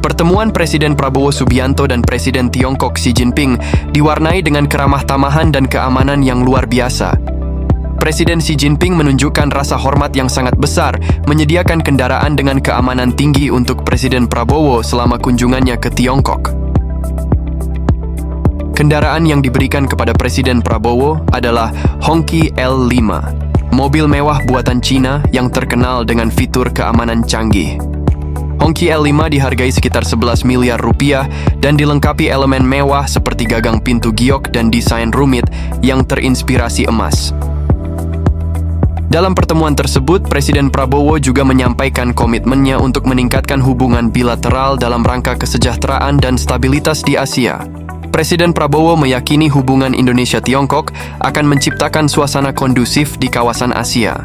Pertemuan Presiden Prabowo Subianto dan Presiden Tiongkok Xi Jinping diwarnai dengan keramah tamahan dan keamanan yang luar biasa. Presiden Xi Jinping menunjukkan rasa hormat yang sangat besar, menyediakan kendaraan dengan keamanan tinggi untuk Presiden Prabowo selama kunjungannya ke Tiongkok. Kendaraan yang diberikan kepada Presiden Prabowo adalah Hongqi L5, mobil mewah buatan Cina yang terkenal dengan fitur keamanan canggih. Hongqi L5 dihargai sekitar 11 miliar rupiah dan dilengkapi elemen mewah seperti gagang pintu giok dan desain rumit yang terinspirasi emas. Dalam pertemuan tersebut, Presiden Prabowo juga menyampaikan komitmennya untuk meningkatkan hubungan bilateral dalam rangka kesejahteraan dan stabilitas di Asia. Presiden Prabowo meyakini hubungan Indonesia-Tiongkok akan menciptakan suasana kondusif di kawasan Asia.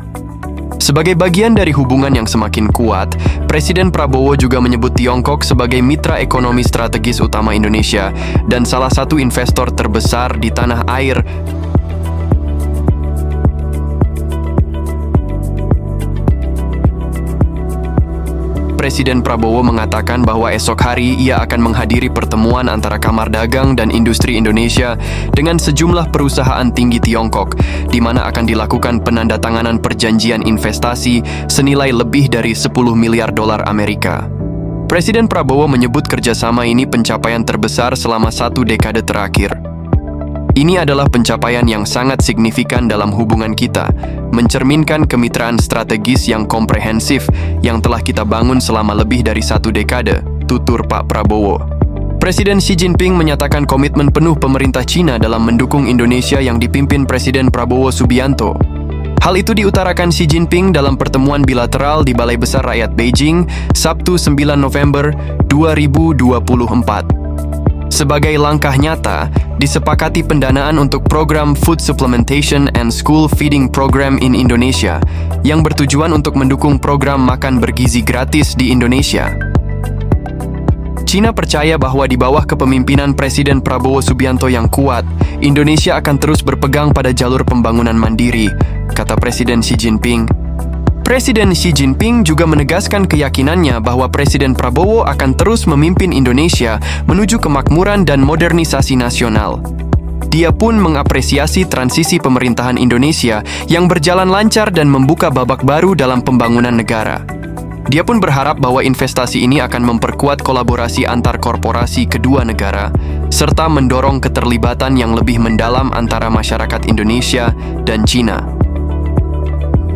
Sebagai bagian dari hubungan yang semakin kuat, Presiden Prabowo juga menyebut Tiongkok sebagai mitra ekonomi strategis utama Indonesia dan salah satu investor terbesar di tanah air. Presiden Prabowo mengatakan bahwa esok hari ia akan menghadiri pertemuan antara Kamar Dagang dan Industri Indonesia dengan sejumlah perusahaan tinggi Tiongkok, di mana akan dilakukan penandatanganan perjanjian investasi senilai lebih dari 10 miliar dolar Amerika. Presiden Prabowo menyebut kerjasama ini pencapaian terbesar selama 1 dekade terakhir. Ini adalah pencapaian yang sangat signifikan dalam hubungan kita, mencerminkan kemitraan strategis yang komprehensif yang telah kita bangun selama lebih dari 1 dekade, tutur Pak Prabowo. Presiden Xi Jinping menyatakan komitmen penuh pemerintah Cina dalam mendukung Indonesia yang dipimpin Presiden Prabowo Subianto. Hal itu diutarakan Xi Jinping dalam pertemuan bilateral di Balai Besar Rakyat Beijing, Sabtu 9 November 2024. Sebagai langkah nyata, disepakati pendanaan untuk program Food Supplementation and School Feeding Program in Indonesia yang bertujuan untuk mendukung program makan bergizi gratis di Indonesia. Cina percaya bahwa di bawah kepemimpinan Presiden Prabowo Subianto yang kuat, Indonesia akan terus berpegang pada jalur pembangunan mandiri, kata Presiden Xi Jinping. Presiden Xi Jinping juga menegaskan keyakinannya bahwa Presiden Prabowo akan terus memimpin Indonesia menuju kemakmuran dan modernisasi nasional. Dia pun mengapresiasi transisi pemerintahan Indonesia yang berjalan lancar dan membuka babak baru dalam pembangunan negara. Dia pun berharap bahwa investasi ini akan memperkuat kolaborasi antar korporasi kedua negara, serta mendorong keterlibatan yang lebih mendalam antara masyarakat Indonesia dan Cina.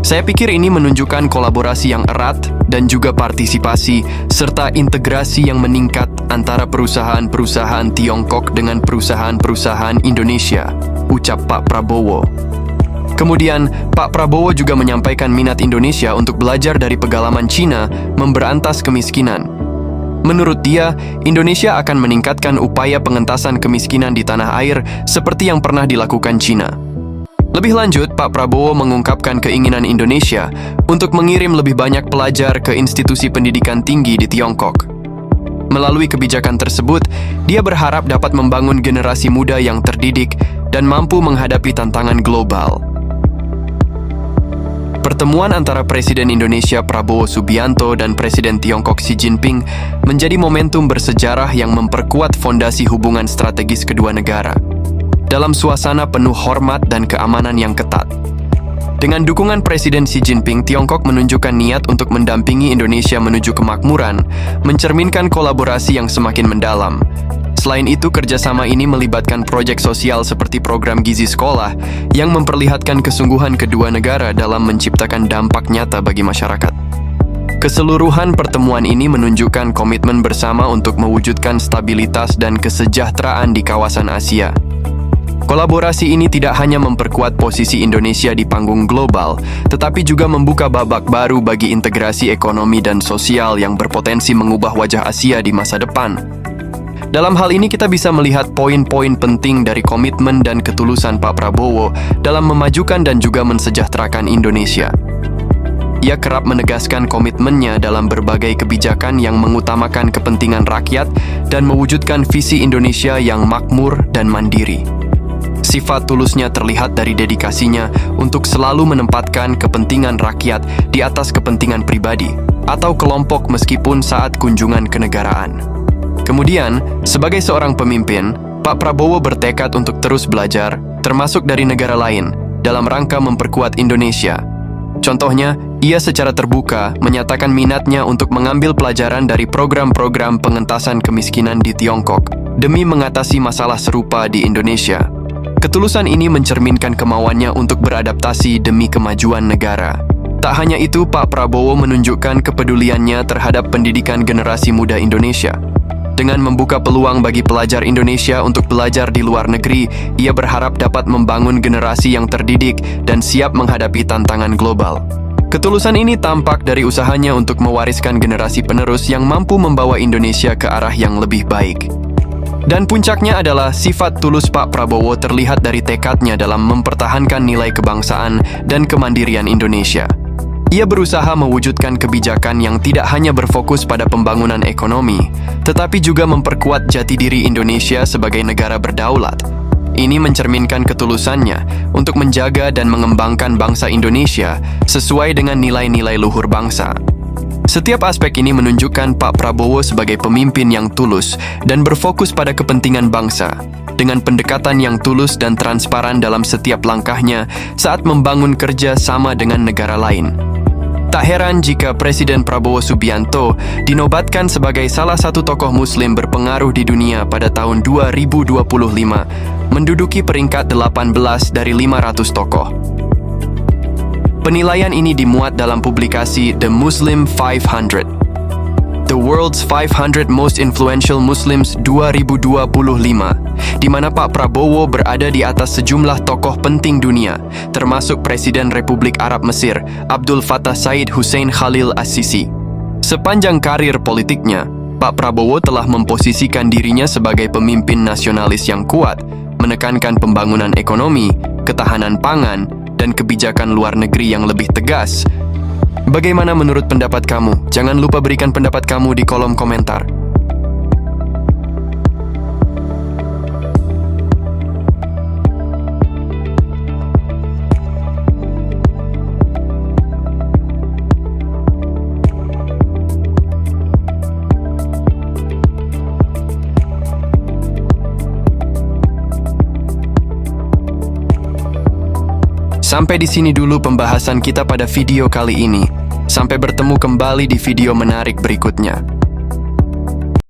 Saya pikir ini menunjukkan kolaborasi yang erat dan juga partisipasi serta integrasi yang meningkat antara perusahaan-perusahaan Tiongkok dengan perusahaan-perusahaan Indonesia, ucap Pak Prabowo. Kemudian, Pak Prabowo juga menyampaikan minat Indonesia untuk belajar dari pengalaman Cina memberantas kemiskinan. Menurut dia, Indonesia akan meningkatkan upaya pengentasan kemiskinan di tanah air seperti yang pernah dilakukan Cina. Lebih lanjut, Pak Prabowo mengungkapkan keinginan Indonesia untuk mengirim lebih banyak pelajar ke institusi pendidikan tinggi di Tiongkok. Melalui kebijakan tersebut, dia berharap dapat membangun generasi muda yang terdidik dan mampu menghadapi tantangan global. Pertemuan antara Presiden Indonesia Prabowo Subianto dan Presiden Tiongkok Xi Jinping menjadi momentum bersejarah yang memperkuat fondasi hubungan strategis kedua negara. Dalam suasana penuh hormat dan keamanan yang ketat. Dengan dukungan Presiden Xi Jinping, Tiongkok menunjukkan niat untuk mendampingi Indonesia menuju kemakmuran, mencerminkan kolaborasi yang semakin mendalam. Selain itu, kerjasama ini melibatkan proyek sosial seperti program gizi sekolah yang memperlihatkan kesungguhan kedua negara dalam menciptakan dampak nyata bagi masyarakat. Keseluruhan pertemuan ini menunjukkan komitmen bersama untuk mewujudkan stabilitas dan kesejahteraan di kawasan Asia. Kolaborasi ini tidak hanya memperkuat posisi Indonesia di panggung global, tetapi juga membuka babak baru bagi integrasi ekonomi dan sosial yang berpotensi mengubah wajah Asia di masa depan. Dalam hal ini kita bisa melihat poin-poin penting dari komitmen dan ketulusan Pak Prabowo dalam memajukan dan juga mensejahterakan Indonesia. Ia kerap menegaskan komitmennya dalam berbagai kebijakan yang mengutamakan kepentingan rakyat dan mewujudkan visi Indonesia yang makmur dan mandiri. Sifat tulusnya terlihat dari dedikasinya untuk selalu menempatkan kepentingan rakyat di atas kepentingan pribadi atau kelompok meskipun saat kunjungan kenegaraan. Kemudian, sebagai seorang pemimpin, Pak Prabowo bertekad untuk terus belajar, termasuk dari negara lain, dalam rangka memperkuat Indonesia. Contohnya, ia secara terbuka menyatakan minatnya untuk mengambil pelajaran dari program-program pengentasan kemiskinan di Tiongkok demi mengatasi masalah serupa di Indonesia. Ketulusan ini mencerminkan kemauannya untuk beradaptasi demi kemajuan negara. Tak hanya itu, Pak Prabowo menunjukkan kepeduliannya terhadap pendidikan generasi muda Indonesia. Dengan membuka peluang bagi pelajar Indonesia untuk belajar di luar negeri, ia berharap dapat membangun generasi yang terdidik dan siap menghadapi tantangan global. Ketulusan ini tampak dari usahanya untuk mewariskan generasi penerus yang mampu membawa Indonesia ke arah yang lebih baik. Dan puncaknya adalah sifat tulus Pak Prabowo terlihat dari tekadnya dalam mempertahankan nilai kebangsaan dan kemandirian Indonesia. Ia berusaha mewujudkan kebijakan yang tidak hanya berfokus pada pembangunan ekonomi, tetapi juga memperkuat jati diri Indonesia sebagai negara berdaulat. Ini mencerminkan ketulusannya untuk menjaga dan mengembangkan bangsa Indonesia sesuai dengan nilai-nilai luhur bangsa. Setiap aspek ini menunjukkan Pak Prabowo sebagai pemimpin yang tulus dan berfokus pada kepentingan bangsa, dengan pendekatan yang tulus dan transparan dalam setiap langkahnya saat membangun kerja sama dengan negara lain. Tak heran jika Presiden Prabowo Subianto dinobatkan sebagai salah satu tokoh Muslim berpengaruh di dunia pada tahun 2025, menduduki peringkat 18 dari 500 tokoh. Penilaian ini dimuat dalam publikasi The Muslim 500, The World's 500 Most Influential Muslims 2025, di mana Pak Prabowo berada di atas sejumlah tokoh penting dunia, termasuk Presiden Republik Arab Mesir, Abdul Fattah Said Hussein Khalil As-Sisi. Sepanjang karir politiknya, Pak Prabowo telah memposisikan dirinya sebagai pemimpin nasionalis yang kuat, menekankan pembangunan ekonomi, ketahanan pangan, dan kebijakan luar negeri yang lebih tegas. Bagaimana menurut pendapat kamu? Jangan lupa berikan pendapat kamu di kolom komentar. Sampai di sini dulu pembahasan kita pada video kali ini. Sampai bertemu kembali di video menarik berikutnya.